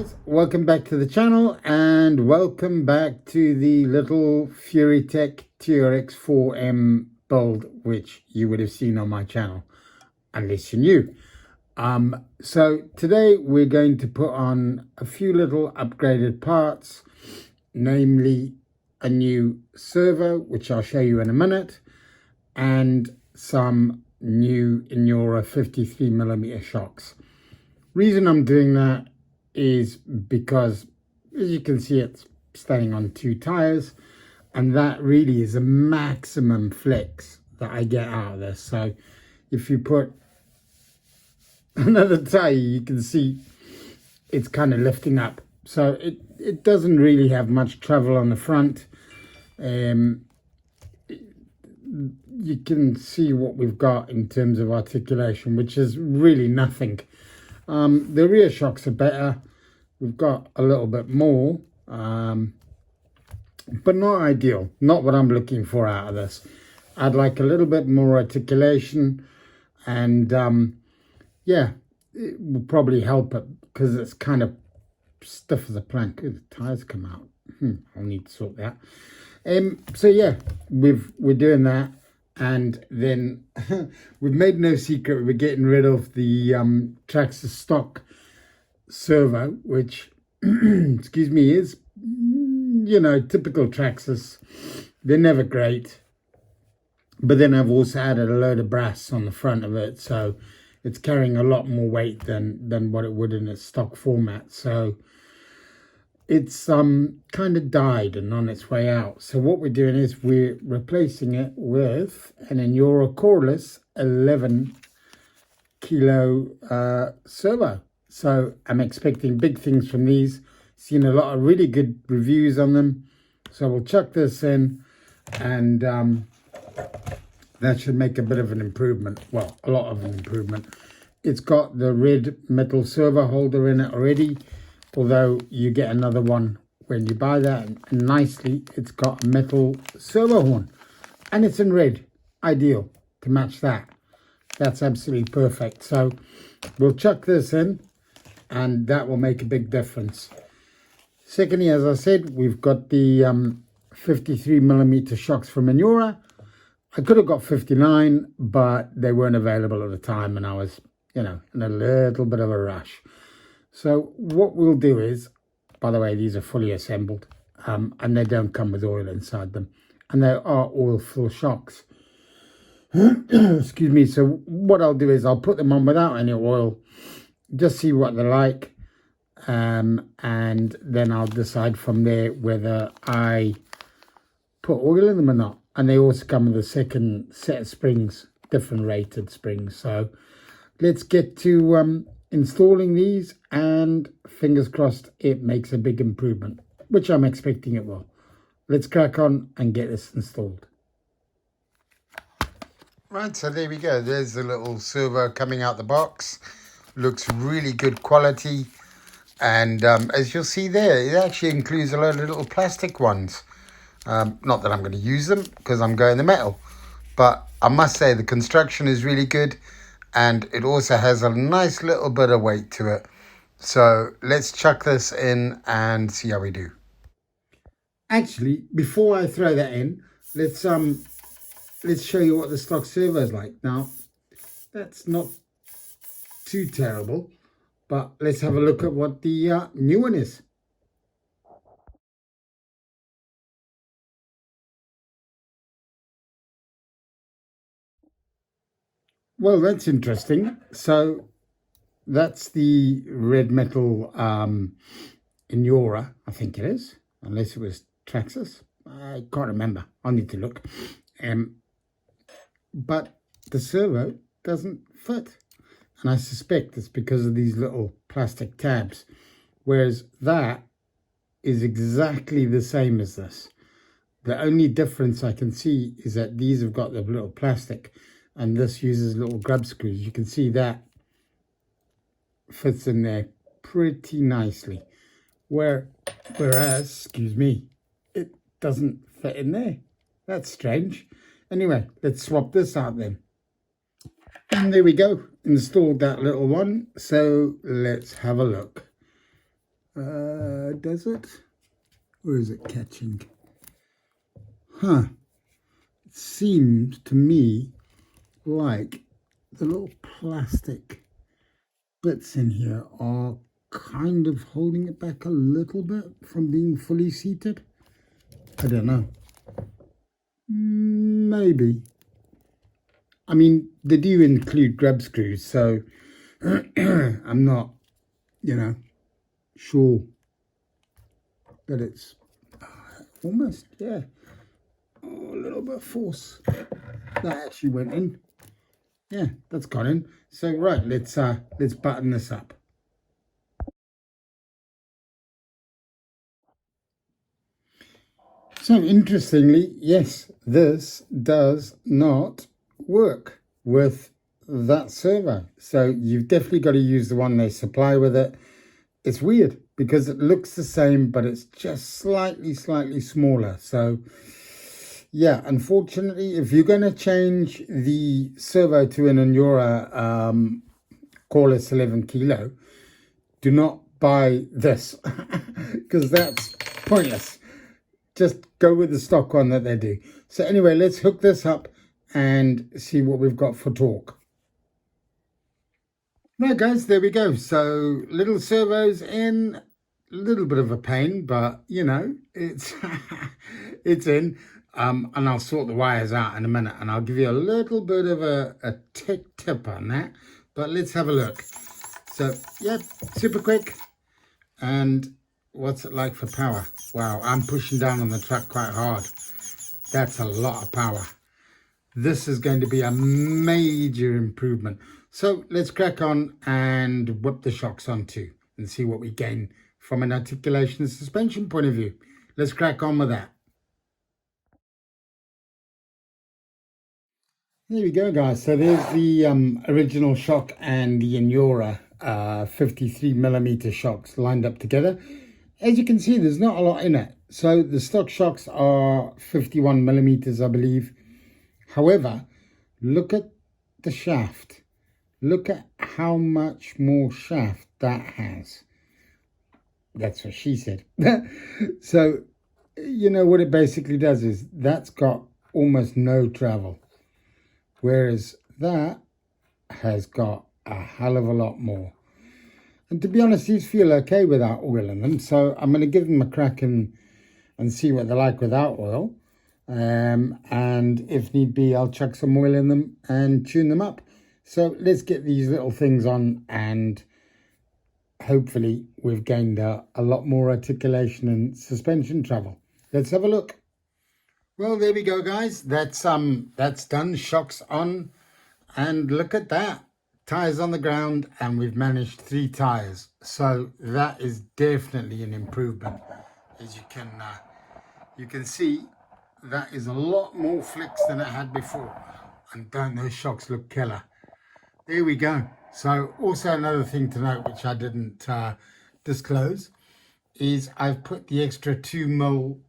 guys, welcome back to the channel and welcome back to the little Furytech TRX 4M build which you would have seen on my channel unless you're new. So today we're going to put on a few little upgraded parts, namely a new servo which I'll show you in a minute, and some new Injora 53mm shocks. Reason I'm doing that is because, as you can see, it's staying on 2 tires, and that really is a maximum flex that I get out of this. So if you put another tire, you can see it's kind of lifting up, so it doesn't really have much travel on the front. You can see what we've got in terms of articulation, which is really nothing. The rear shocks are better. We've got a little bit more, but not ideal. Not what I'm looking for out of this. I'd like a little bit more articulation, and yeah, it will probably help it because it's kind of stiff as a plank. Ooh, the tires come out. I'll need to sort that. So yeah, we're doing that. And then we've made no secret we're getting rid of the Traxxas stock servo, which excuse me, is, you know, typical Traxxas. They're never great, but then I've also added a load of brass on the front of it, so it's carrying a lot more weight than what it would in its stock format. So it's kind of died and on its way out. So what we're doing is we're replacing it with an Injora Coreless 11 kilo servo. So I'm expecting big things from these. Seen a lot of really good reviews on them, so we'll chuck this in, and that should make a bit of an improvement. Well, a lot of an improvement. It's got the red metal servo holder in it already, although you get another one when you buy that, and nicely it's got a metal servo horn, and it's in red. Ideal to match that. That's absolutely perfect. So we'll chuck this in, and that will make a big difference. Secondly, as I said, we've got the 53mm shocks from Injora. I could have got 59, but they weren't available at the time, and I was, you know, in a little bit of a rush. So what we'll do is, by the way, these are fully assembled, and they don't come with oil inside them, and they are oil-fill shocks. Excuse me. So what I'll do is I'll put them on without any oil, just see what they're like, and then I'll decide from there whether I put oil in them or not. And they also come with a second set of springs, different rated springs. So let's get to installing these, and fingers crossed it makes a big improvement, which I'm expecting it will. Let's crack on and get this installed. Right, so there we go. There's the little servo coming out the box. Looks really good quality, and as you'll see there, it actually includes a load of little plastic ones. Not that I'm going to use them because I'm going the metal, but I must say the construction is really good, and it also has a nice little bit of weight to it. So let's chuck this in and see how we do. Actually, before I throw that in, let's show you what the stock servo is like. Now, that's not too terrible, but let's have a look at what the new one is. Well, that's interesting. So that's the red metal Injora, I think it is, unless it was Traxxas. I can't remember. I'll need to look. But the servo doesn't fit, and I suspect it's because of these little plastic tabs, whereas that is exactly the same as this. The only difference I can see is that these have got the little plastic, and this uses little grub screws. You can see that fits in there pretty nicely, whereas, excuse me, it doesn't fit in there. That's strange. Anyway, let's swap this out then. And there we go, installed that little one. So let's have a look. Does it? Or is it catching? Huh. It seems to me like the little plastic bits in here are kind of holding it back a little bit from being fully seated. I don't know. Maybe. I mean, they do include grub screws, so I'm not, sure that it's almost, yeah. Oh, a little bit of force. That actually went in. Yeah, that's gone in. So right, let's button this up. So interestingly, yes, this does not work with that servo. So you've definitely got to use the one they supply with it. It's weird because it looks the same, but it's just slightly smaller. So yeah, unfortunately, if you're going to change the servo to an Injora Coreless 11 kilo, do not buy this because that's pointless. Just go with the stock one that they do. So anyway, let's hook this up and see what we've got for torque. Right guys, there we go. So little servos in, a little bit of a pain, but it's it's in. And I'll sort the wires out in a minute and I'll give you a little bit of a tech tip on that. But let's have a look. So yeah, super quick. And what's it like for power? Wow, I'm pushing down on the truck quite hard. That's a lot of power. This is going to be a major improvement. So let's crack on and whip the shocks on too and see what we gain from an articulation and suspension point of view. Let's crack on with that. There we go, guys. So there's the original shock and the Injora 53mm shocks lined up together. As you can see, there's not a lot in it. So the stock shocks are 51mm, I believe. However, look at the shaft. Look at how much more shaft that has. That's what she said. So, what it basically does is that's got almost no travel. Whereas that has got a hell of a lot more. And to be honest, these feel okay without oil in them. So I'm going to give them a crack and see what they're like without oil. And if need be, I'll chuck some oil in them and tune them up. So let's get these little things on and hopefully we've gained a lot more articulation and suspension travel. Let's have a look. Well, there we go, guys. That's done. Shocks on, and look at that. Tires on the ground, and we've managed 3 tires. So that is definitely an improvement. As you can see, that is a lot more flicks than it had before. And don't those shocks look killer? There we go. So also another thing to note, which I didn't disclose, is I've put the extra 2mm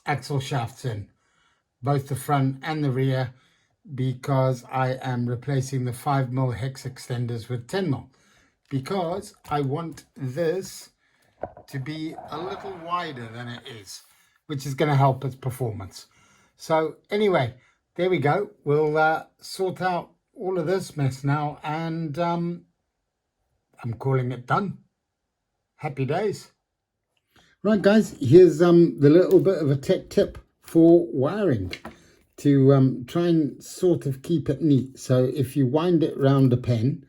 axle shafts in, both the front and the rear, because I am replacing the 5mm hex extenders with 10mm, because I want this to be a little wider than it is, which is going to help its performance. So anyway, there we go. We'll sort out all of this mess now, and I'm calling it done. Happy days. Right guys, here's the little bit of a tech tip for wiring to try and sort of keep it neat. So if you wind it round a pen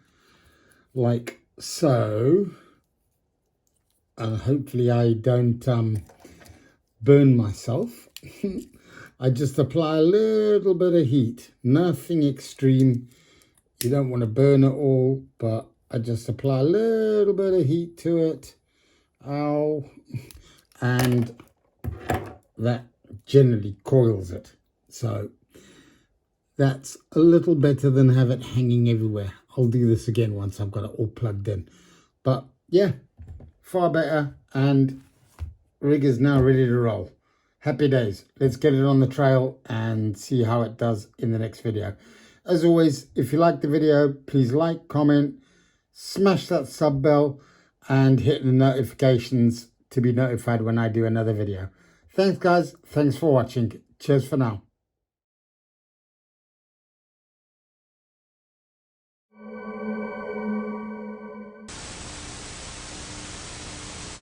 like so, hopefully I don't burn myself. I just apply a little bit of heat, nothing extreme. You don't want to burn it all, but I just apply a little bit of heat to it. Ow. And that generally coils it. So that's a little better than have it hanging everywhere. I'll do this again once I've got it all plugged in. But yeah, far better, and rig is now ready to roll. Happy days. Let's get it on the trail and see how it does in the next video. As always, if you like the video, please like, comment, smash that sub bell, and hit the notifications to be notified when I do another video. Thanks guys, thanks for watching. Cheers for now.